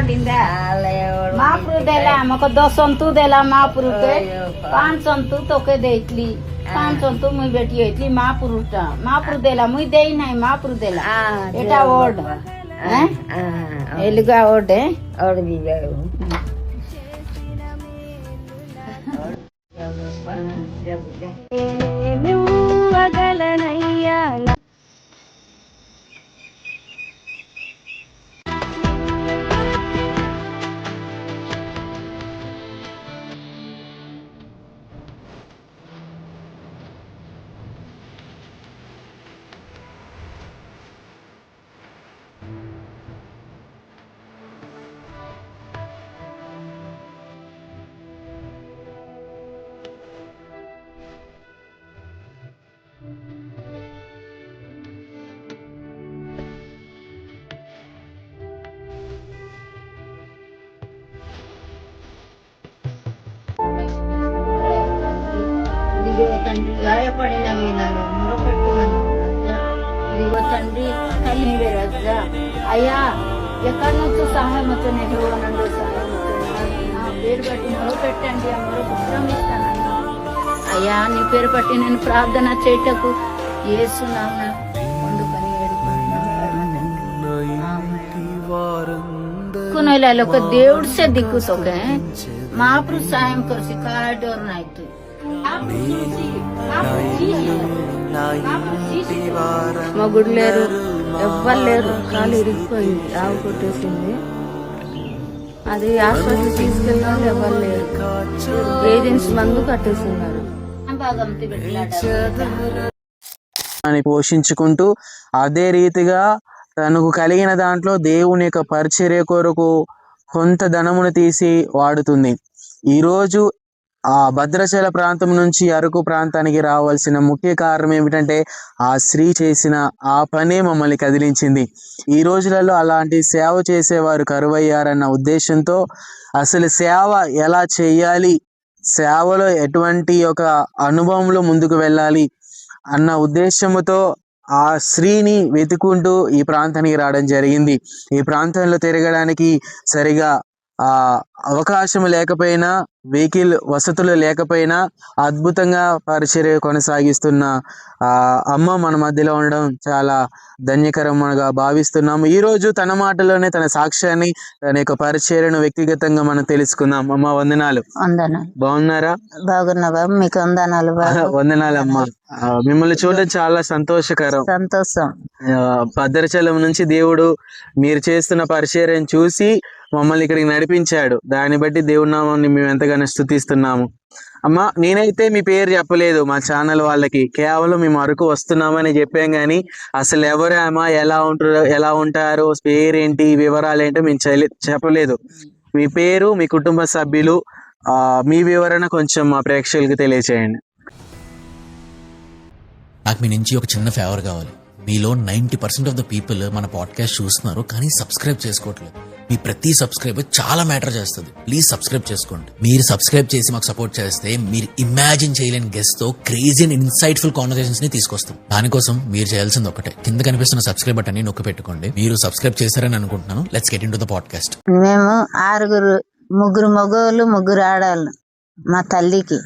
पड़िंदा महाप्रु देला हमको 200 देला महाप्रु के 500 तो के देतली 500 मुई बेटी होतली महाप्रु देला मुई देई नाही महाप्रु देला एटा ओड हैं एलुगा ओड है और भी अगलनैया తండ్రి గాయపడిన వీళ్ళను మొరపెట్టుమని ఇదిగో తండ్రి కలిమి రాజా అయ్యా ఎక్కడి నుంచో సహాయం అవుతుంది నండు సహాయం అవుతుంది నా పేరు బట్టి మొరపెట్టండి ఆ మొరకు శ్రమిస్తానన్నా అయ్యా నీ పేరు బట్టి నేను ప్రార్థన చేయటకు యేసునామమున పొందుకొని कुनैला को देउड़ से दिक्कु तो के महाप्रु सायं करसी काडोर नाइतु మగుడు లేరు ఎవ్వరు లేరు కాలు ఇరిగిపోయింది ఆవు కొట్టేసింది అది హాస్పిటల్ తీసుకెళ్ళిన ఎవరు లేరు ఏజెన్సీ మందు కట్టేస్తున్నారు అని పోషించుకుంటూ అదే రీతిగా తనకు కలిగిన దాంట్లో దేవుని యొక్క పరిచర్య కొరకు కొంత ధనమును తీసి వాడుతుంది. ఈరోజు ఆ భద్రాచల ప్రాంతం నుంచి అరకు ప్రాంతానికి రావాల్సిన ముఖ్య కారణం ఏమిటంటే ఆ స్త్రీ చేసిన ఆ పనే మమ్మల్ని కదిలించింది. ఈ రోజులలో అలాంటి సేవ చేసేవారు కరువయ్యారన్న ఉద్దేశంతో అసలు సేవ ఎలా చేయాలి, సేవలో ఎటువంటి ఒక అనుభవంలో ముందుకు వెళ్ళాలి అన్న ఉద్దేశముతో ఆ స్త్రీని వెతుకుంటూ ఈ ప్రాంతానికి రావడం జరిగింది. ఈ ప్రాంతంలో తిరగడానికి సరిగా అవకాశం లేకపోయినా, వెహికల్ వసతులు లేకపోయినా అద్భుతంగా పరిచర్య కొనసాగిస్తున్న అమ్మ మన మధ్యలో ఉండడం చాలా ధన్యకరంగా భావిస్తున్నాము. ఈ రోజు తన మాటలోనే తన సాక్ష్యాన్ని, తన యొక్క పరిచర్యను వ్యక్తిగతంగా మనం తెలుసుకుందాం. అమ్మ వందనాలు. బాగున్నారా? బాగున్నా బాబు, మీకు వందనాలు. వందనాలు అమ్మ. మిమ్మల్ని చూడడం చాలా సంతోషం. భద్రాచలం నుంచి దేవుడు మీరు చేస్తున్న పరిచర్యను చూసి మమ్మల్ని ఇక్కడికి నడిపించాడు. దాన్ని బట్టి దేవుడి నామాన్ని మేము ఎంతగానో స్తుతిస్తున్నాము. అమ్మ, నేనైతే మీ పేరు చెప్పలేదు మా ఛానల్ వాళ్ళకి, కేవలం మేము అరకు వస్తున్నామని చెప్పాం కానీ అసలు ఎవరు అమ్మా, ఎలా ఉంటారు, పేరేంటి, వివరాలు ఏంటో మేము చెప్పలేదు. మీ పేరు, మీ కుటుంబ సభ్యులు, మీ వివరణ కొంచెం మా ప్రేక్షకులకి తెలియచేయండి. నాకు మీ నుంచి ఒక చిన్న ఫేవర్ కావాలి. మీలో 90% ఆఫ్ ద పీపుల్ మన పాడ్కాస్ట్ చూస్తున్నారు కానీ సబ్స్క్రైబ్ చేసుకోవట్లేదు. మీ ప్రతి సబ్స్క్రైబర్ చాలా మ్యాటర్ చేస్తుంది. ప్లీజ్ సబ్స్క్రైబ్ చేసుకోండి. మీరు సబ్స్క్రైబ్ చేసి మాకు సపోర్ట్ చేస్తే మీరు ఇమాజిన్ చేయలేని గెస్ట్ తో క్రేజీ అండ్ ఇన్సైట్ఫుల్ కాన్వర్సేషన్స్ ని తీసుకొస్తాం. దానికోసం మీరు చేయాల్సింది ఒకటే, కింద కనిపిస్తున్న సబ్స్క్రైబ్ బటన్ ని నొక్కి పెట్టుకోండి. మీరు సబ్స్క్రైబ్ చేశారని అనుకుంటున్నాను. Let's get into the podcast. మేము 6 మగవాళ్ళు 3 ఆడవాళ్ళు. మా తల్లికి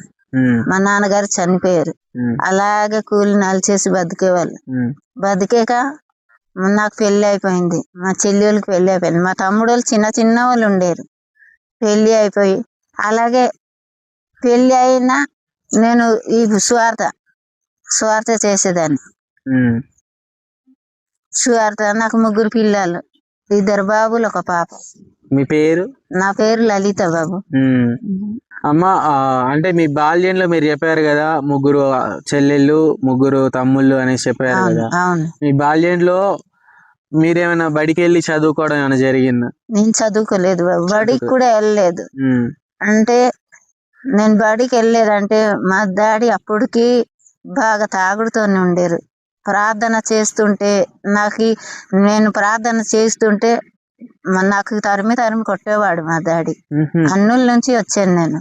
మా నాన్నగారు చనిపోయారు. అలాగే కూలి నాలు చేసి బతికేవాళ్ళు. బతికేక నాకు పెళ్లి అయిపోయింది, మా చెల్లి వాళ్ళకి పెళ్లి అయిపోయింది, మా తమ్ముడు వాళ్ళు చిన్న వాళ్ళు ఉండేరు. పెళ్లి అయిపోయి అలాగే పెళ్లి అయినా నేను ఈ స్వార్థ చేసేదాన్ని. స్వార్థ నాకు 3 పిల్లలు, 2 బాబులు, 1 పాప. మీ పేరు? నా పేరు లలిత బాబు. అమ్మ, అంటే మీ బాల్యంలో మీరు చెప్పారు కదా 3 చెల్లెళ్ళు 3 తమ్ముళ్ళు అనేసి చెప్పారు కదా. మీ బాల్యంలో మీరేమైనా బడికి వెళ్ళి చదువుకోవడం ఏమైనా జరిగిందా? నేను చదువుకోలేదు బాబు, బడికి కూడా వెళ్ళలేదు. అంటే నేను బడికి వెళ్ళలేదంటే మా డాడీ అప్పటికి బాగా తాగుడుతోనే ఉండేరు. ప్రార్థన చేస్తుంటే నేను ప్రార్థన చేస్తుంటే నాకు తరిమి కొట్టేవాడు మా డాడీ. అన్నుల నుంచి వచ్చాను నేను.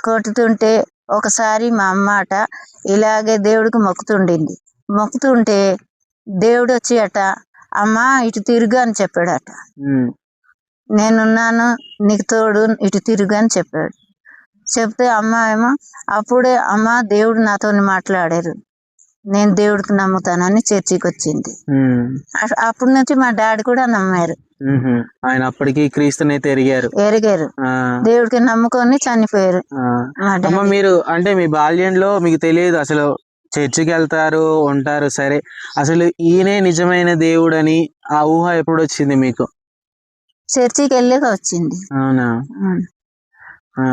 కొట్టుతుంటే ఒకసారి మా అమ్మాట ఇలాగే దేవుడికి మొక్కుతుంటే దేవుడు వచ్చి అమ్మా ఇటు తిరుగు అని చెప్పాడట. నేనున్నాను, నీకు తోడు, ఇటు తిరుగు అని చెప్పాడు. చెప్తే అమ్మ ఏమో అప్పుడే అమ్మ దేవుడు నాతో మాట్లాడారు, నేను దేవుడికి నమ్ముతానని చర్చికి వచ్చింది. అప్పటి నుంచి మా డాడీ కూడా నమ్మారు. ఆయన అప్పటికి క్రీస్తునైతే ఎరిగారు. దేవుడికి నమ్ముకొని చనిపోయారు. మీరు అంటే మీ బాల్యంలో మీకు తెలియదు అసలు చర్చికి వెళ్తారు ఉంటారు, సరే అసలు ఈయనే నిజమైన దేవుడు అని ఆ ఊహ ఎప్పుడు వచ్చింది మీకు? చర్చికి వెళ్ళాక వచ్చింది. అవునా?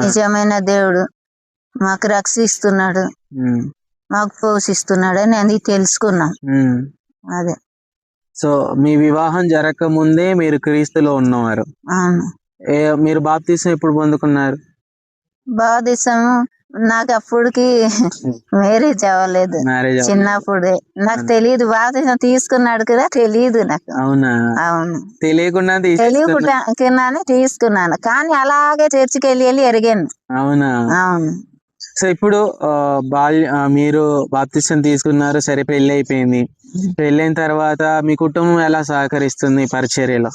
నిజమైన దేవుడు మాకు రక్షిస్తున్నాడు, మాకు పోషిస్తున్నాడు అని అది తెలుసుకున్నాం. అదే. సో మీ వివాహం జరగక ముందే మీరు క్రీస్తులో ఉన్నవారు. మీరు బాప్తీసం ఎప్పుడు పొందుకున్నారు? బాప్తీసము నాకు అప్పటికి మ్యారేజ్ అవ్వలేదు, చిన్నప్పుడే. నాకు తెలియదు, బాప్తీసం తీసుకున్నాడు కదా, తెలియదు నాకు. అవునా? అవును, తెలియకుండానే తీసుకున్నాను. కానీ అలాగే చర్చికి వెళ్ళి ఎరిగాను. అవునా? అవును. సో ఇప్పుడు మీరు బాప్తిసం తీసుకున్నారు, సరే పెళ్లి అయిపోయింది. పెళ్ళైన తర్వాత మీ కుటుంబం ఎలా సహకరిస్తుంది పరిచర్యలో?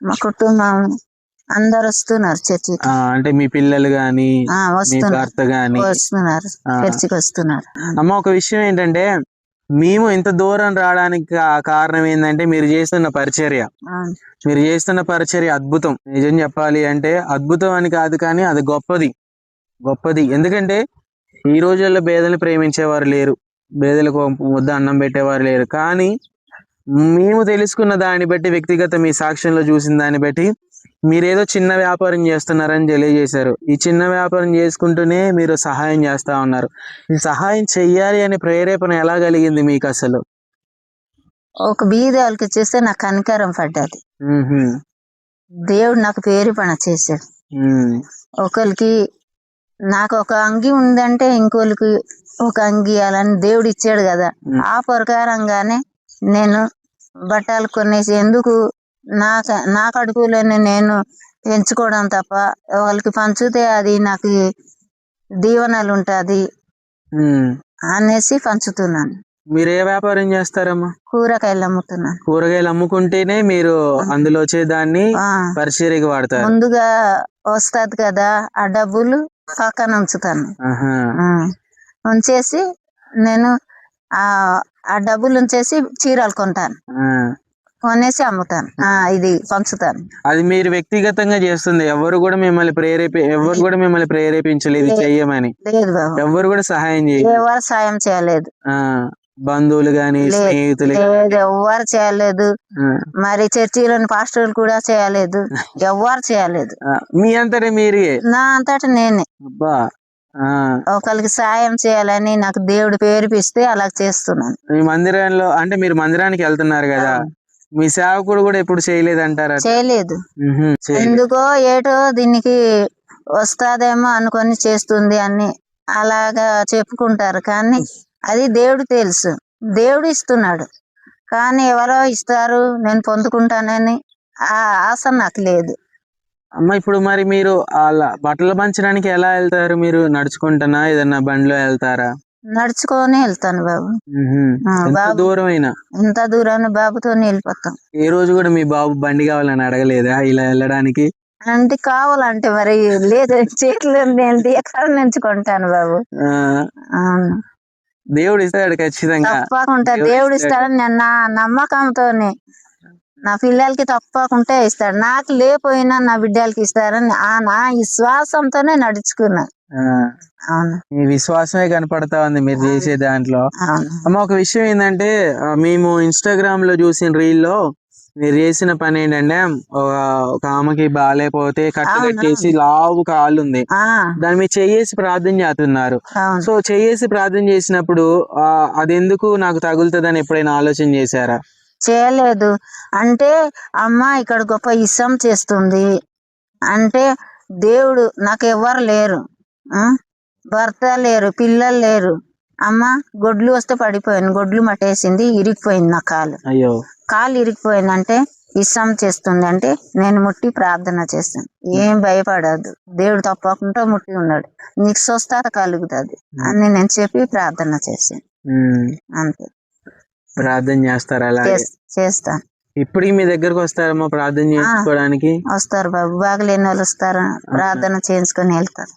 మా కుటుంబం అందరు వస్తున్నారు చర్చికి. అంటే మీ పిల్లలు గాని మీ భర్త గాని వస్తున్నారు, చర్చికి వస్తున్నారు. అమ్మ, ఒక విషయం ఏంటంటే మేము ఇంత దూరం రావడానికి కారణం ఏంటంటే మీరు చేస్తున్న పరిచర్య. మీరు చేస్తున్న పరిచర్య అద్భుతం. నిజం చెప్పాలి అంటే అద్భుతం అని కాదు, కానీ అది గొప్పది. ఎందుకంటే ఈ రోజుల్లో పేదలను ప్రేమించేవారు లేరు, పేదలకు ముద్ద అన్నం పెట్టేవారు లేరు. కానీ మేము తెలుసుకున్న దాన్ని బట్టి, వ్యక్తిగత మీ సాక్ష్యంలో చూసిన దాన్ని బట్టి మీరేదో చిన్న వ్యాపారం చేస్తున్నారని తెలియజేశారు. ఈ చిన్న వ్యాపారం చేసుకుంటూనే మీరు సహాయం చేస్తా ఉన్నారు. ఈ సహాయం చెయ్యాలి అనే ప్రేరేపణ ఎలా కలిగింది మీకు అసలు? ఒక బీద వాళ్ళకి చేస్తే నాకు కనికరం పడ్డది. దేవుడు నాకు పేరు పని చేశాడు. ఒకరికి నాకు ఒక అంగి ఉందంటే ఇంకోళ్ళకి ఒక అంగి ఇవ్వాలని దేవుడు ఇచ్చాడు కదా. ఆ ప్రకారంగానే నేను బట్టలు కొనేసి, ఎందుకు నా కడుపులోనే నేను పెంచుకోవడం తప్ప వాళ్ళకి పంచితే అది నాకు దీవెనలు ఉంటుంది అనేసి పంచుతున్నాను. మీరు ఏ వ్యాపారం చేస్తారమ్మా? కూరగాయలు అమ్ముతున్నాను. కూరగాయలు అమ్ముకుంటేనే మీరు అందులో వచ్చేదాన్ని పరిచర్యకి వాడతారు. ముందుగా వస్తుంది కదా, ఆ డబ్బులు పక్కన ఉంచుతాను. ఉంచేసి నేను ఆ డబ్బులు ఉంచేసి చీరలు కొంటాను, కొనేసి అమ్ముతాను, ఇది పంచుతాను. అది మీరు వ్యక్తిగతంగా చేస్తుంది, ఎవరు కూడా మిమ్మల్ని ప్రేరేపించలేదు చెయ్యమని? లేదు బాబు, ఎవరు కూడా సహాయం చేయలేదు. ఎవరు సాయం చేయలేదు, బంధువులు గాని స్నేహితులు ఎవరు చేయలేదు. మరి చర్చిలోని పాస్టర్లు కూడా చేయలేదు, ఎవరు చేయలేదు. మీ అంతటా మీరే? నా అంతటా నేనే. ఒకరికి సాయం చేయాలని నాకు దేవుడు పేరుపిస్తే అలా చేస్తున్నాను. మీ మందిరంలో అంటే మీరు మందిరానికి వెళ్తున్నారు కదా, మీ సేవకుడు కూడా ఎప్పుడు చేయలేదు అంటారా? చేయలేదు. ఎందుకో ఏటో దీనికి వస్తాదేమో అనుకొని చేస్తుంది అని అలాగా చెప్పుకుంటారు, కానీ అది దేవుడు తెలుసు. దేవుడు ఇస్తున్నాడు, కానీ ఎవరో ఇస్తారు నేను పొందుకుంటానని ఆ ఆశ నాకు లేదు. అమ్మ, ఇప్పుడు మరి మీరు అలా బట్టలు పంచడానికి ఎలా వెళ్తారు? మీరు నడుచుకుంటానా, ఏదన్నా బండిలో వెళ్తారా? నడుచుకొని వెళ్తాను బాబు. దూరమైనా ఎంత దూరాన్ని బాబుతో వెళ్ళిపోతాం. ఏ రోజు కూడా మీ బాబు బండి కావాలని అడగలేదా ఇలా వెళ్ళడానికి? అంటే కావాలంటే మరి లేదు, చేతిలో నేను ఎక్కడ నుంచుకుంటాను బాబు. దేవుడు ఇస్తాడు ఖచ్చితంగా, తప్పకుండా దేవుడు ఇస్తాడని నేను నా నమ్మకంతోనే, నా పిల్లలకి తప్పకుండా ఇస్తాడు. నాకు లేకపోయినా నా బిడ్డలకి ఇస్తారని నా విశ్వాసంతోనే నడుచుకున్నా. అవును, మీ విశ్వాసమే కనపడతా ఉంది మీరు చేసే దాంట్లో. అమ్మ, ఒక విషయం ఏంటంటే మేము ఇన్స్టాగ్రామ్ లో చూసిన రీల్లో మీరు చేసిన పని ఏంటంటే, ఒక ఆమెకి బాగాలేకపోతే కట్టు కట్టేసి లావు కాళ్ళు ఉంది, దాని మీద చెయ్యేసి ప్రార్థన చేస్తున్నారు. సో చెయ్యేసి ప్రార్థన చేసినప్పుడు అది ఎందుకు నాకు తగులుతుందని ఎప్పుడైనా ఆలోచన చేశారా? చేయలేదు. అంటే అమ్మ ఇక్కడ గొప్ప ఇష్టం చేస్తుంది అంటే, దేవుడు నాకు ఎవరు లేరు, భర్త లేరు, పిల్లలు లేరు. అమ్మ గొడ్లు వస్తే పడిపోయాను, గొడ్లు మట్టేసింది, ఇరిగిపోయింది నా కాలు ఇరిగిపోయిందంటే ఇష్టం చేస్తుంది అంటే నేను ముట్టి ప్రార్థన చేస్తాను. ఏం భయపడద్దు, దేవుడు తప్పకుండా ముట్టి ఉన్నాడు, నీకు స్వస్థత కలుగుతుంది అని నేను చెప్పి ప్రార్థన చేశాను. అంతే. ప్రార్థన చేస్తారా? చేస్తాను. ఇప్పటికి మీ దగ్గరకు వస్తారమ్మా ప్రార్థన చేసుకోవడానికి? వస్తారు బాబు, బాగలేని వాళ్ళు వస్తారు, ప్రార్థన చేయించుకొని వెళ్తారు.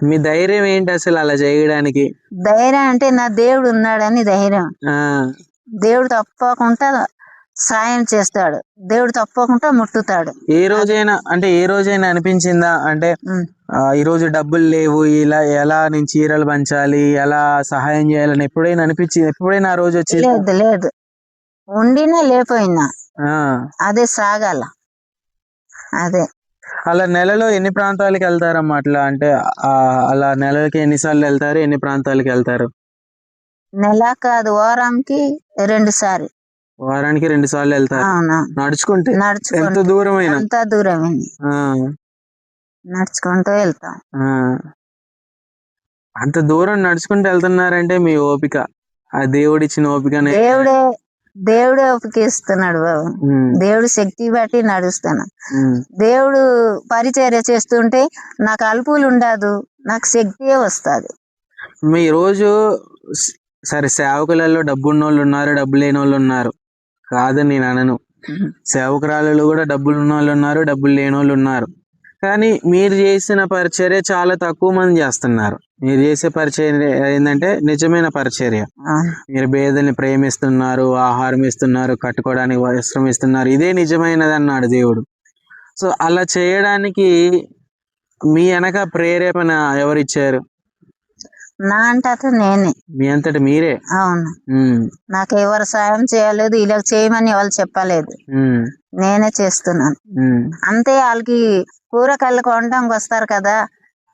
మీ ధైర్యం ఏంటి అసలు అలా చేయడానికి? ధైర్యం అంటే నా దేవుడు ఉన్నాడని ధైర్యం. దేవుడు తప్పకుండా సాయం చేస్తాడు, దేవుడు తప్పకుండా ముట్టుతాడు. ఏ రోజైనా అనిపించిందా అంటే ఈ రోజు డబ్బులు లేవు, ఇలా ఎలా నేను చీరలు పంచాలి, ఎలా సహాయం చేయాలని ఎప్పుడైనా అనిపించింది? ఎప్పుడైనా ఆ రోజు వచ్చి? లేదు, ఉండినా లేకపోయినా అదే సాగాల. అదే అలా నెలలో ఎన్ని ప్రాంతాలకు వెళ్తారమ్మా? అట్లా అంటే అలా నెలలకి ఎన్నిసార్లు వెళ్తారు, ఎన్ని ప్రాంతాలకు వెళ్తారు? నెల కాదు, వారానికి 2 సార్లు. వారానికి 2 సార్లు వెళ్తారు నడుచుకుంటే? ఎంత దూరమైనా? అంత దూరమైంది నడుచుకుంటూ వెళ్తాం. అంత దూరం నడుచుకుంటూ వెళ్తున్నారంటే మీ ఓపిక, ఆ దేవుడిచ్చిన ఓపికనే. దేవుడే ఓపిక ఇస్తున్నాడు బాబు, దేవుడు శక్తి బట్టి నడుస్తాను. దేవుడు పరిచర్య చేస్తుంటే నాకు అల్పులు ఉండదు, నాకు శక్తియే వస్తుంది. మీ రోజు సరే సేవకులలో డబ్బు ఉన్న వాళ్ళు ఉన్నారు, డబ్బు లేని వాళ్ళు ఉన్నారు, కాదని నేను అనను. సేవకురాలలో కూడా డబ్బులు ఉన్న వాళ్ళు ఉన్నారు, డబ్బులు లేని వాళ్ళు ఉన్నారు. కానీ మీరు చేసిన పరిచర్య చాలా తక్కువ మంది చేస్తున్నారు. మీరు చేసే పరిచర్య ఏంటంటే నిజమైన పరిచర్య. మీరు పేదల్ని ప్రేమిస్తున్నారు, ఆహారం ఇస్తున్నారు, కట్టుకోవడానికి వస్త్రం ఇస్తున్నారు, ఇదే నిజమైనది అన్నాడు దేవుడు. సో అలా చేయడానికి మీ వెనక ప్రేరేపణ ఎవరిచ్చారు? నా అంతట నేనే. మీ అంతట మీరే? అవును. నాకు ఎవరు సాయం చేయలేదు, ఇలా చేయమని వాళ్ళు చెప్పలేదు, నేనే చేస్తున్నాను. అంతే. వాళ్ళకి కూరగాయలు కొనడానికి వస్తారు కదా,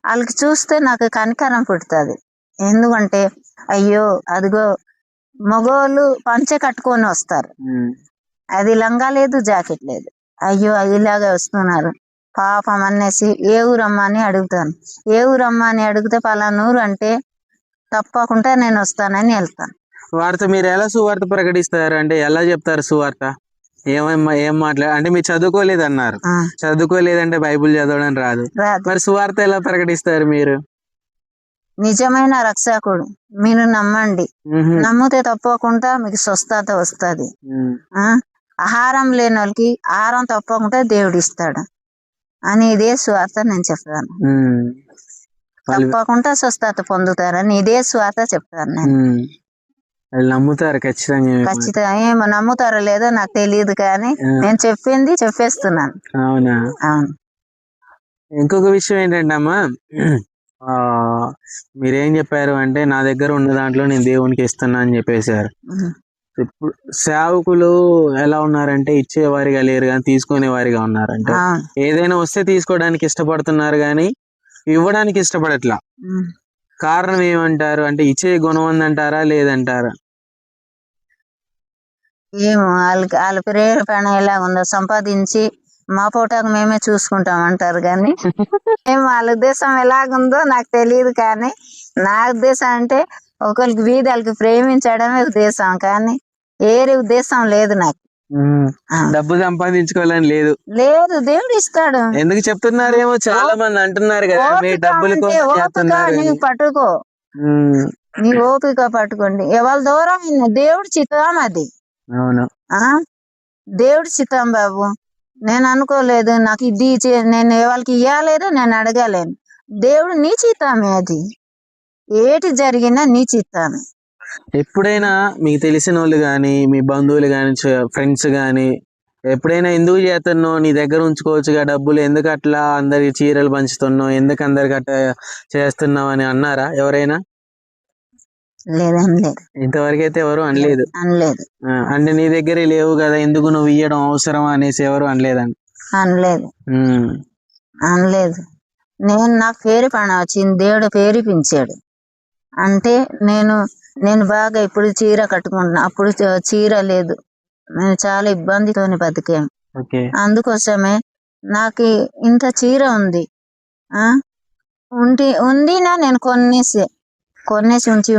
వాళ్ళకి చూస్తే నాకు కనికరం పుడుతుంది. ఎందుకంటే అయ్యో అదిగో మగోళ్ళు పంచె కట్టుకొని వస్తారు, అది లంగా లేదు, జాకెట్ లేదు, అయ్యో ఇలాగే వస్తున్నారు పాపం అనేసి ఏ ఊరమ్మా అని అడుగుతాను. ఏ ఊరమ్మా అని అడిగితే పలానూరు అంటే తప్పకుండా నేను వస్తానని వెళ్తాను. వార్త మీరు ఎలా సువార్త ప్రకటిస్తారు అంటే ఎలా చెప్తారు సువార్త? ఏం మాట్లాడ అంటే మీరు చదువుకోలేదు అన్నారు, చదువుకోలేదంటే బైబుల్ చదవడం రాదు, మరి సువార్త ఎలా ప్రకటిస్తారు మీరు? నిజమైన రక్షకుడు మీరు నమ్మండి, నమ్మితే తప్పకుండా మీకు స్వస్థత వస్తుంది. ఆహారం లేని వాళ్ళకి ఆహారం తప్పకుండా దేవుడు ఇస్తాడు అని ఇదే సువార్త నేను చెప్తాను. తప్పకుండా స్వస్థత పొందుతారని ఇదే స్వాత చెప్తాను నేను. నమ్ముతారు ఖచ్చితంగా? ఏమో నమ్ముతారో లేదో నాకు తెలియదు, కానీ నేను చెప్పింది చెప్పేస్తున్నాను. అవునా? అవును. ఇంకొక విషయం ఏంటంటే అమ్మా, మీరేం చెప్పారు అంటే నా దగ్గర ఉన్న దాంట్లో నేను దేవునికి ఇస్తున్నా అని చెప్పేశారు. ఇప్పుడు సేవకులు ఎలా ఉన్నారంటే ఇచ్చేవారిగా లేరు కానీ తీసుకునేవారిగా ఉన్నారంటే ఏదైనా వస్తే తీసుకోవడానికి ఇష్టపడుతున్నారు కానీ ఇవ్వడానికి ఇష్టపడట్లా. కారణం ఏమంటారు? అంటే ఇచ్చే గుణం ఉందంటారా లేదంటారా? ఏమో వాళ్ళ ప్రేరేపణ ఎలా ఉందో, సంపాదించి మా పూటకు మేమే చూసుకుంటాం అంటారు, కానీ ఏమో వాళ్ళ ఉద్దేశం ఎలాగుందో నాకు తెలియదు. కానీ నా ఉద్దేశం అంటే ఒకరికి వీధులకి ప్రేమించడమే ఉద్దేశం, కానీ వేరే ఉద్దేశం లేదు నాకు. డబ్బు సంపాదించుకోవాలని లేదు. దేవుడు ఇస్తాడు. ఎందుకు చెప్తున్నారేమో చాలా మంది అంటున్నారు కదా, మీ డబ్బులు నీవు పట్టుకో, నీ ఓపిక పట్టుకోండి. ఎవరి దూరం దేవుడు చిత్తం అది. అవును, దేవుడు చిత్తం బాబు. నేను అనుకోలేదు నాకు ఇది నేను వాళ్ళకి ఇవ్వలేదు, నేను అడగలేను. దేవుడు నీ చిత్తమే, అది ఏటి జరిగినా నీ చిత్తమే. ఎప్పుడైనా మీకు తెలిసిన వాళ్ళు కానీ మీ బంధువులు కానీ ఫ్రెండ్స్ కానీ ఎప్పుడైనా ఎందుకు చేస్తున్నావు, నీ దగ్గర ఉంచుకోవచ్చుగా డబ్బులు, ఎందుకు అట్లా అందరికి చీరలు పంచుతున్నావు, ఎందుకు అందరికి అట్లా చేస్తున్నావు అని అన్నారా ఎవరైనా? లేదనలేదు, ఇంతవరకు అయితే ఎవరు అనలేదు. అంటే నీ దగ్గరే లేవు కదా, ఎందుకు నువ్వు ఇయ్యడం అవసరం అనేసి ఎవరు అనలేదండి? అనలేదు. నేను నాకు పేరు పని వచ్చింది, దేవుడు పేరుపించాడు. అంటే నేను బాగా ఇప్పుడు చీర కట్టుకుంటున్నా, అప్పుడు చీర లేదు, నేను చాలా ఇబ్బందితోని బతికాను. అందుకోసమే నాకు ఇంత చీర ఉంది, ఉండినా నేను కొన్నేసి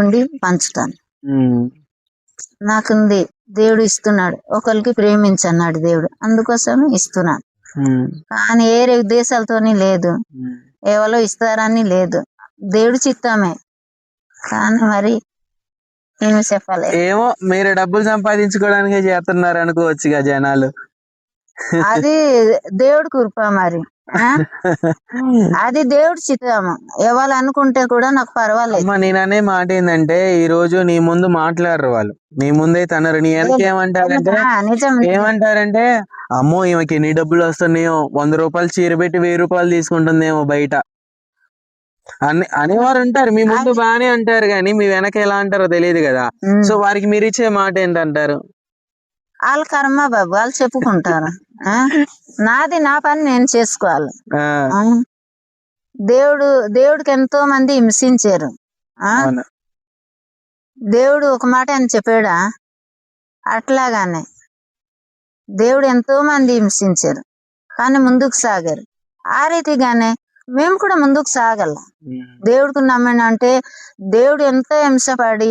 ఉండి పంచుతాను. నాకుంది, దేవుడు ఇస్తున్నాడు. ఒకరికి ప్రేమించన్నాడు దేవుడు, అందుకోసమే ఇస్తున్నాను. కానీ వేరే ఉద్దేశాలతోని లేదు, ఎవరో ఇస్తారని లేదు, దేవుడు చిత్తమే. కానీ మరి ఏమి చెప్పలేదు. ఏమో మీరు డబ్బులు సంపాదించుకోవడానికే చేస్తున్నారు అనుకోవచ్చుగా జనాలు. అది దేవుడి కృప మరి. అది దేవుడి చిత్తము. ఎవరు అనుకుంటే కూడా నాకు పర్వాలేదు. అమ్మ నేననే మాట ఏంటంటే, ఈ రోజు నీ ముందు మాట్లాడరు వాళ్ళు, నీ ముందైతే అన్నారు. నీ వెనక ఏమంటారంటే నిజం. ఏమంటారంటే అమ్మో ఈమెకి ఎన్ని డబ్బులు వస్తున్నాయో, 100 రూపాయలు చీర పెట్టి 1000 రూపాయలు తీసుకుంటుందేమో బయట అనేవారు ఉంటారు. మీ ముందు బాగానే అంటారు కానీ మీ వెనక ఎలా అంటారో తెలియదు కదా. సో వారికి మీరు ఇచ్చే మాట ఏంటంటారు? వాళ్ళ కర్మ బాబు, వాళ్ళు చెప్పుకుంటారు. నాది నా పని నేను చేసుకోవాలి. దేవుడికి ఎంతో మంది హింసించారు. దేవుడు ఒక మాట అని చెప్పాడా? అట్లాగానే దేవుడు ఎంతో మంది హింసించారు కానీ ముందుకు సాగారు. ఆ రీతిగానే మేము కూడా ముందుకు సాగల. దేవుడికి నమ్మిన అంటే దేవుడు ఎంతో హింసపడి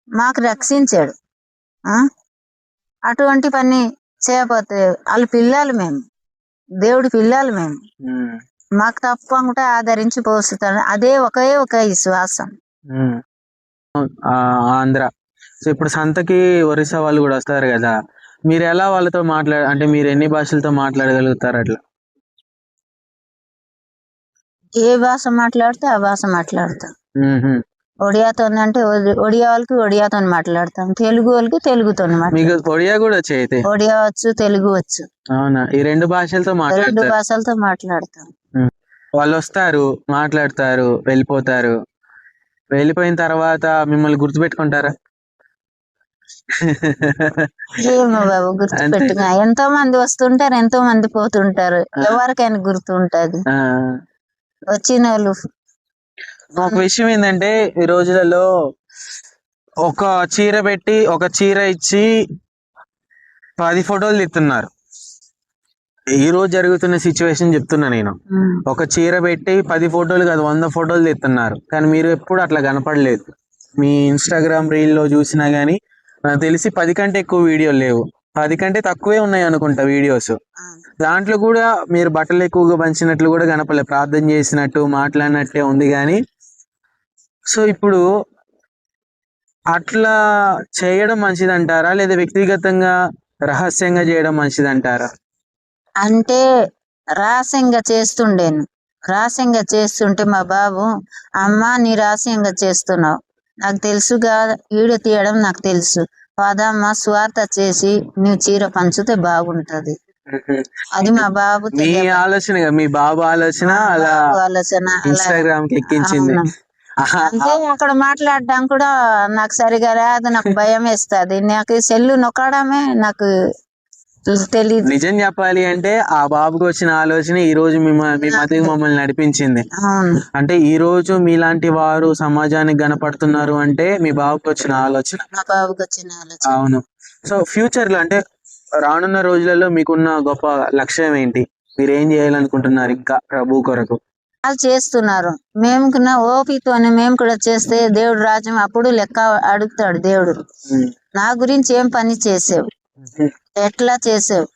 మాకు రక్షించాడు. అటువంటి పని చేయకపోతే వాళ్ళ పిల్లలు మేము, దేవుడి పిల్లలు మేము, మాకు తప్పకుండా ఆదరించి పోస్తాడు. అదే ఒకే ఒక విశ్వాసం. ఆంధ్ర. సో ఇప్పుడు సంతకి ఒరిస్సా వాళ్ళు కూడా వస్తారు కదా, మీరు ఎలా వాళ్ళతో అంటే మీరు ఎన్ని భాషలతో మాట్లాడగలుగుతారు అట్లా? ఏ భాష మాట్లాడితే ఆ భాష మాట్లాడతాం. ఒడియాతో అంటే ఒడియా వాళ్ళకి ఒడియాతో మాట్లాడతాం, తెలుగు వాళ్ళకి తెలుగుతో మాట్లాడతాం. ఒడియా కూడా వచ్చి ఒడియా వచ్చు, తెలుగు వచ్చు. అవునా? ఈ 2 భాషలతో రెండు భాషలతో మాట్లాడతాం. వాళ్ళు వస్తారు, మాట్లాడతారు, వెళ్ళిపోతారు. వెళ్ళిపోయిన తర్వాత మిమ్మల్ని గుర్తుపెట్టుకుంటారా? ఏమో బాబు గుర్తుపెట్టుగా, ఎంతో మంది వస్తుంటారు, ఎంతో మంది పోతుంటారు, ఎవరికైనా గుర్తుంటది వచ్చిన వాళ్ళు. ఒక విషయం ఏంటంటే ఈ రోజులలో ఒక చీర పెట్టి ఒక చీర ఇచ్చి 10 ఫోటోలు తీస్తున్నారు. ఈ రోజు జరుగుతున్న సిచ్యువేషన్ చెప్తున్నా నేను. ఒక చీర పెట్టి 10 ఫోటోలు కాదు 100 ఫోటోలు తీస్తున్నారు, కానీ మీరు ఎప్పుడు అట్లా కనపడలేదు. మీ ఇన్స్టాగ్రామ్ రీల్లో చూసినా గానీ నాకు తెలిసి 10 కంటే ఎక్కువ వీడియోలు లేవు, 10 కంటే తక్కువే ఉన్నాయి అనుకుంటా వీడియోస్. దాంట్లో కూడా మీరు బట్టలు ఎక్కువగా పంచినట్లు కూడా కనపడలేదు, ప్రార్థన చేసినట్టు మాట్లాడినట్టే ఉంది కానీ. సో ఇప్పుడు అట్లా చేయడం మంచిదంటారా, లేదా వ్యక్తిగతంగా రహస్యంగా చేయడం మంచిదంటారా? అంటే రహస్యంగా చేస్తుండేను. రహస్యంగా చేస్తుంటే మా బాబు, అమ్మా నీ రహస్యంగా చేస్తున్నావు, నాకు తెలుసుగా, వీడియో తీయడం నాకు తెలుసు, పదమ్మ స్వార్థ చేసి నువ్వు చీర పంచితే బాగుంటది. అది మా బాబు ఆలోచన, మీ బాబు ఆలోచన అలా ఇన్స్టాగ్రామ్ కి ఎక్కించింది. అంటే అక్కడ మాట్లాడడం కూడా నాకు సరిగా రాదు, నాకు భయం వేస్తుంది. నాకు సెల్లు నొక్కడమే నాకు తెలియదు. నిజం చెప్పాలి అంటే ఆ బాబుకి వచ్చిన ఆలోచన ఈ రోజు మీ మధ్య మమ్మల్ని నడిపించింది. అంటే ఈ రోజు మీలాంటి వారు సమాజానికి కనపడుతున్నారు అంటే మీ బాబుకి వచ్చిన ఆలోచన. అవును. సో ఫ్యూచర్ లో అంటే రానున్న రోజులలో మీకున్న గొప్ప లక్ష్యం ఏంటి? మీరు ఏం చేయాలనుకుంటున్నారు ఇంకా ప్రభు కొరకు? వాళ్ళు చేస్తున్నారు, మేము ఓపికతోనే మేము కూడా చేస్తే దేవుడు రాజ్యం అప్పుడు లెక్క అడుగుతాడు దేవుడు. నా గురించి ఏం పని చేసావు, ఎట్లా చేసావు,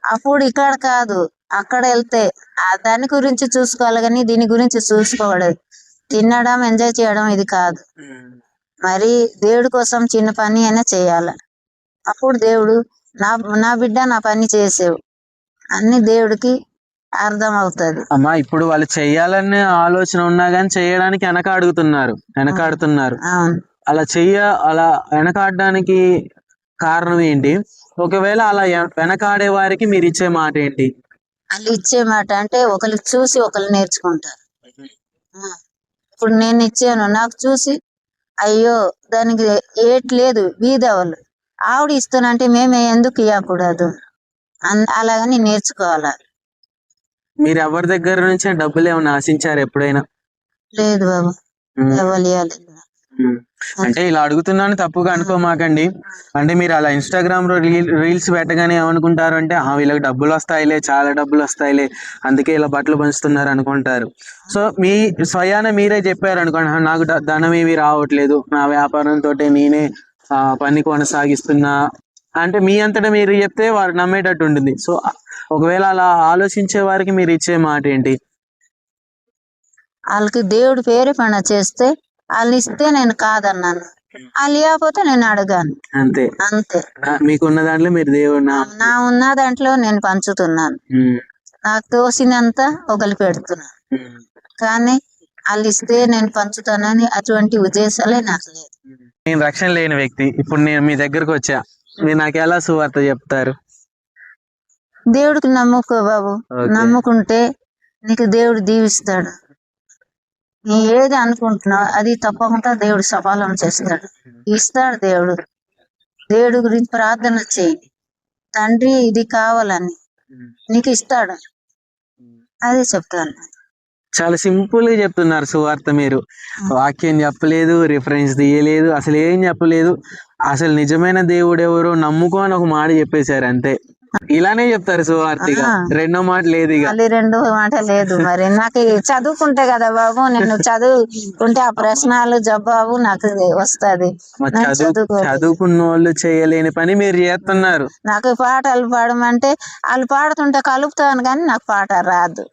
అప్పుడు ఇక్కడ కాదు అక్కడ వెళ్తే దాని గురించి చూసుకోవాలి కానీ దీని గురించి చూసుకోకూడదు. తినడం ఎంజాయ్ చేయడం ఇది కాదు, మరి దేవుడి కోసం చిన్న పని అయినా చేయాలి. అప్పుడు దేవుడు నా బిడ్డ నా పని చేసావు అన్ని దేవుడికి అర్థం అవుతుంది. అమ్మా ఇప్పుడు వాళ్ళు చెయ్యాలనే ఆలోచన ఉన్నా కానీ చేయడానికి వెనకాడుతున్నారు. అలా వెనకాడడానికి కారణం ఏంటి? ఒకవేళ అలా వెనకాడే వారికి మీరు ఇచ్చే మాట ఏంటి? వాళ్ళు ఇచ్చే మాట అంటే ఒకరు చూసి ఒకరు నేర్చుకుంటారు. ఇప్పుడు నేను ఇచ్చాను, నాకు చూసి అయ్యో దానికి ఏట్లేదు బీదవాళ్ళు ఆవిడ ఇస్తానంటే మేమే ఎందుకు ఇవ్వకూడదు, అలాగని నేర్చుకోవాలి. మీరు ఎవరి దగ్గర నుంచి డబ్బులు ఏమైనా ఆశించారు ఎప్పుడైనా? లేదు బాబు, ఎవరు అంటే ఇలా అడుగుతున్నాను తప్పుగా అనుకోమాకండి. అంటే మీరు అలా ఇన్స్టాగ్రామ్ లో రీల్స్ పెట్టగానే ఏమనుకుంటారు అంటే వీళ్ళకి డబ్బులు వస్తాయిలే, చాలా డబ్బులు వస్తాయిలే, అందుకే ఇలా బట్టలు పంచుతున్నారు అనుకుంటారు. సో మీ స్వయాన మీరే చెప్పారు అనుకోండి, నాకు ధనం ఏవి రావట్లేదు, నా వ్యాపారంతో నేనే పని కొనసాగిస్తున్నా అంటే మీ అంతటా మీరు చెప్తే వారు నమ్మేటట్టు ఉంటుంది. సో ఒకవేళ అలా ఆలోచించే వారికి మీరు ఇచ్చే మాట ఏంటి? వాళ్ళకి దేవుడి పేరు పని చేస్తే వాళ్ళు ఇస్తే నేను కాదన్నాను, వాళ్ళు ఇవ్వకపోతే నేను అడగాను, అంతే. అంతే. మీకున్న దాంట్లో మీరు దేవుడు నా ఉన్న దాంట్లో నేను పంచుతున్నాను, నాకు తోసినంత ఒకరు పెడుతున్నాను. కానీ వాళ్ళు ఇస్తే నేను పంచుతానని అటువంటి ఉద్దేశాలే నాకు లేదు. నేను రక్షణ లేని వ్యక్తి, ఇప్పుడు నేను మీ దగ్గరకు వచ్చా, మీరు నాకు ఎలా సువార్త చెప్తారు? దేవుడికి నమ్ముకో బాబు, నమ్ముకుంటే నీకు దేవుడు దీవిస్తాడు. నీ ఏది అనుకుంటున్నావు అది తప్పకుండా దేవుడు సఫలం చేస్తాడు, ఇస్తాడు. దేవుడు గురించి ప్రార్థన చేయి, తండ్రి ఇది కావాలని నీకు ఇస్తాడు, అదే చెప్తాను. చాలా సింపుల్ గా చెప్తున్నారు సువార్త. మీరు వాక్యం చెప్పలేదు, రిఫరెన్స్ తీయలేదు, అసలు ఏం చెప్పలేదు. అసలు నిజమైన దేవుడు ఎవరో నమ్ముకో అని ఒక మాట చెప్పేశారు, అంతే. ఇలానే చెప్తారు సువార్తిగా, రెండో మాట లేదు. ఇక రెండో మాట లేదు. మరి నాకు చదువుకుంటే కదా బాబు, నేను చదువుకుంటే ఆ ప్రశ్నలు జవాబు నాకు వస్తుంది. చదువుకున్న వాళ్ళు చేయలేని పని మీరు చేస్తున్నారు. నాకు పాటలు పాడమంటే వాళ్ళు పాడుతుంటే కలుపుతాను, కానీ నాకు పాట రాదు.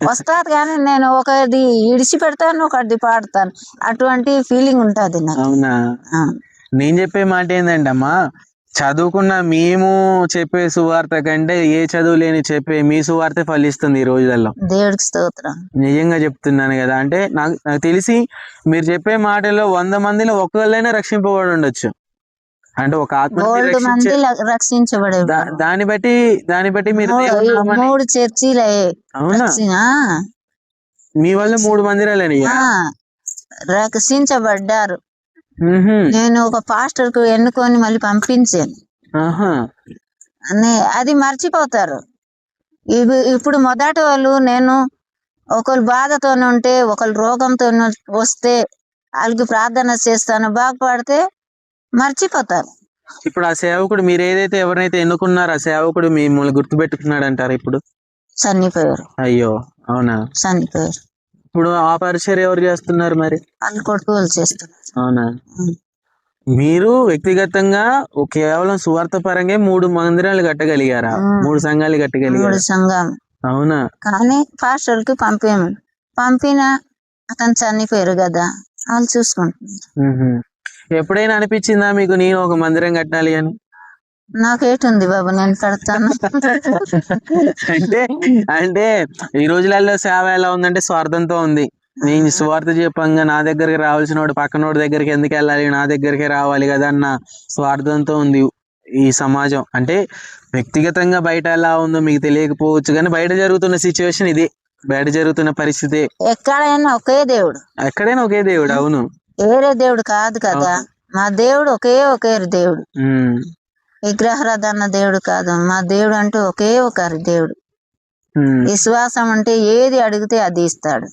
వస్తాది కానీ నేను ఒకటి ఇడిచి పెడతాను, ఒకటి పాడతాను, అటువంటి ఫీలింగ్ ఉంటుంది నాకు. అవునా? నేను చెప్పే మాట ఏంటంటే అమ్మా, చదువుకున్న మేము చెప్పే సువార్త కంటే ఏ చదువు లేని చెప్పే మీ సువార్త ఫలిస్తుంది ఈ రోజులలో. దేవుడికి స్తోత్రం. నిజంగా చెప్తున్నాను కదా. అంటే నాకు తెలిసి మీరు చెప్పే మాటల్లో 100 మందిలో ఒక్కళ్ళైనా రక్షింపబడి ఉండొచ్చు. అంటే ఒక ఆత్మ రక్షించబడే దాన్ని బట్టి మీరు 3 చర్చిలే. అవునా? మీ వల్ల 3 మందిరాలని రక్షించబడ్డారు. నేను ఒక పాస్టర్ కు ఎన్నుకొని మళ్ళీ పంపించాను. అది మర్చిపోతారు. ఇప్పుడు మొదటి వాళ్ళు, నేను ఒకరు బాధతో ఉంటే, ఒకరు రోగంతో వస్తే వాళ్ళకి ప్రార్థన చేస్తాను, బాగుపడితే మర్చిపోతారు. ఇప్పుడు ఆ సేవకుడు, మీరు ఏదైతే ఎవరైతే ఎన్నుకున్నారో ఆ సేవకుడు మిమ్మల్ని గుర్తుపెట్టుకున్నాడు అంటారు? ఇప్పుడు చనిపోయారు. అయ్యో, అవునా? చనిపోయారు. ఇప్పుడు ఆ పరిచయం ఎవరు చేస్తున్నారు మరి? వాళ్ళు కొడుకులు చేస్తున్నారు. అవునా? మీరు వ్యక్తిగతంగా కేవలం సువార్త పరంగా 3 మందిరాలు కట్టగలిగారా? 3 సంఘాలు కట్టగలిగారు? 3 సంఘాలు. అవునా? కానీ పాస్టర్ కి పంపిన అతను చనిపోయారు కదా, వాళ్ళు చూసుకుంటున్నారు. ఎప్పుడైనా అనిపించిందా మీకు నేను ఒక మందిరం కట్టాలి అని? నాకేటుంది బాబు, నేను కడతాను. అంటే ఈ రోజులలో సేవ ఎలా ఉందంటే స్వార్థంతో ఉంది. నేను స్వార్థ చెప్పంగా నా దగ్గరికి రావాల్సిన వాడు పక్కనోడి దగ్గరికి ఎందుకు వెళ్ళాలి, నా దగ్గరికి రావాలి కదా అన్న స్వార్థంతో ఉంది ఈ సమాజం. అంటే వ్యక్తిగతంగా బయట ఎలా ఉందో మీకు తెలియకపోవచ్చు, కానీ బయట జరుగుతున్న సిచ్యువేషన్ ఇది, బయట జరుగుతున్న పరిస్థితి. ఎక్కడైనా ఒకే దేవుడు. అవును, వేరే దేవుడు కాదు కదా. మా దేవుడు ఒకే దేవుడు, విగ్రహారాధన దేవుడు కాదు. మా దేవుడు అంటే ఒకే ఒకరి దేవుడు. విశ్వాసం అంటే ఏది అడిగితే అది ఇస్తాడు.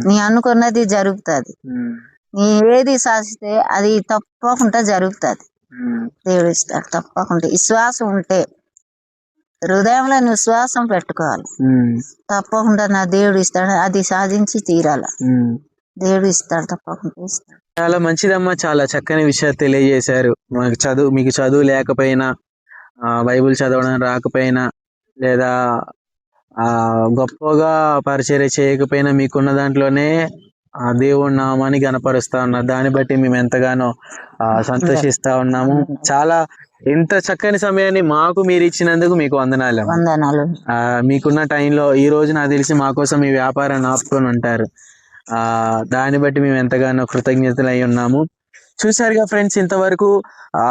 నీ అనుకున్నది జరుగుతుంది. నీ ఏది సాధిస్తే అది తప్పకుండా జరుగుతుంది. దేవుడు ఇస్తాడు తప్పకుండా. విశ్వాసం ఉంటే, హృదయంలో విశ్వాసం పెట్టుకోవాలి, తప్పకుండా నా దేవుడు ఇస్తాడు. అది సాధించి తీరాల, దేవుడు ఇస్తాడు, తప్పకుండా ఇస్తాడు. చాలా మంచిదమ్మా, చాలా చక్కని విషయాలు తెలియజేశారు. మీకు చదువు లేకపోయినా, బైబిల్ చదవడం రాకపోయినా, లేదా గొప్పగా పరిచర్య చేయకపోయినా, మీకున్న దాంట్లోనే దేవుడి నామాన్ని గణపరుస్తా ఉన్నారు. దాన్ని బట్టి మేము ఎంతగానో సంతోషిస్తా ఉన్నాము. చాలా ఇంత చక్కని సమయాన్ని మాకు మీరు ఇచ్చినందుకు మీకు వందనాలు. మీకున్న టైంలో ఈ రోజు నాకు తెలిసి మా కోసం మీ వ్యాపారాన్ని ఆపుకొని ఉంటారు. దాన్ని బట్టి మేము ఎంతగానో కృతజ్ఞతలు అయి ఉన్నాము. చూసారుగా ఫ్రెండ్స్, ఇంతవరకు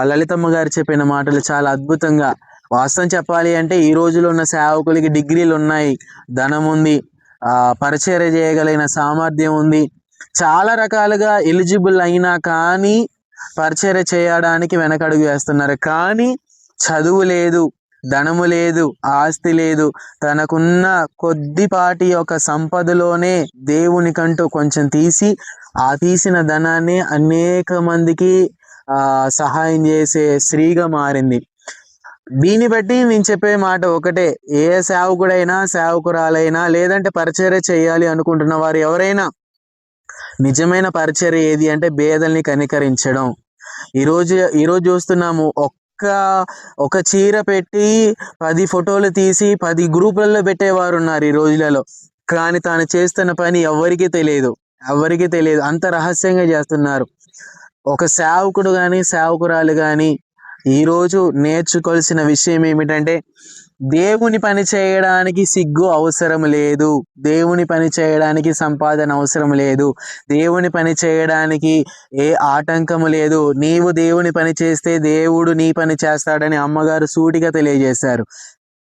లలితమ్మ గారు చెప్పిన మాటలు చాలా అద్భుతంగా. వాస్తవం చెప్పాలి అంటే ఈ రోజులో ఉన్న సేవకులకి డిగ్రీలు ఉన్నాయి, ధనం ఉంది, పరిచర్య చేయగలిగిన సామర్థ్యం ఉంది, చాలా రకాలుగా ఎలిజిబుల్ అయినా కానీ పరిచర్య చేయడానికి వెనకడుగు వేస్తున్నారు. కానీ చదువు లేదు, ధనము లేదు, ఆస్తి లేదు, తనకున్న కొద్దిపాటి ఒక సంపదలోనే దేవునికంటూ కొంచెం తీసి, ఆ తీసిన ధనాన్ని అనేక మందికి సహాయం చేసే స్త్రీగా మారింది. దీన్ని బట్టి నేను చెప్పే మాట ఒకటే, ఏ సేవకుడైనా సేవకురాలైనా లేదంటే పరిచర్య చేయాలి అనుకుంటున్న వారు ఎవరైనా, నిజమైన పరిచర్య ఏది అంటే పేదల్ని కనికరించడం. ఈరోజు చూస్తున్నాము, ఒక చీర పెట్టి 10 ఫోటోలు తీసి 10 గ్రూపులలో పెట్టేవారు ఉన్నారు ఈ రోజులలో. కానీ తాను చేస్తున్న పని ఎవరికీ తెలియదు. ఎవరికి తెలియదు, అంత రహస్యంగా చేస్తున్నారు. ఒక సేవకుడు కానీ సేవకురాలు కానీ ఈరోజు నేర్చుకోవాల్సిన విషయం ఏమిటంటే, దేవుని పని చేయడానికి సిగ్గు అవసరం లేదు, దేవుని పని చేయడానికి సంపాదన అవసరం లేదు, దేవుని పని చేయడానికి ఏ ఆటంకము లేదు. నీవు దేవుని పని చేస్తే దేవుడు నీ పని చేస్తాడని అమ్మగారు సూటిగా తెలియజేశారు.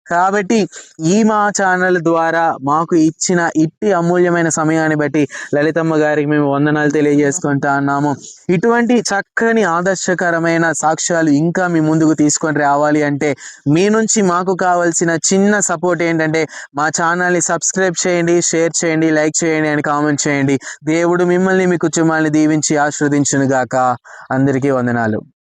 కాబట్టి ఈ మా ఛానల్ ద్వారా మాకు ఇచ్చిన ఇట్టి అమూల్యమైన సమయాన్ని బట్టి లలితమ్మ గారికి మేము వందనాలు తెలియజేసుకుంటా ఉన్నాము. ఇటువంటి చక్కని ఆదర్శకరమైన సాక్ష్యాలు ఇంకా మీ ముందుకు తీసుకొని రావాలి అంటే మీ నుంచి మాకు కావాల్సిన చిన్న సపోర్ట్ ఏంటంటే, మా ఛానల్ని సబ్స్క్రైబ్ చేయండి, షేర్ చేయండి, లైక్ చేయండి అని కామెంట్ చేయండి. దేవుడు మిమ్మల్ని మీ కుటుంబాన్ని దీవించి ఆశీర్వదించును గాక. అందరికీ వందనాలు.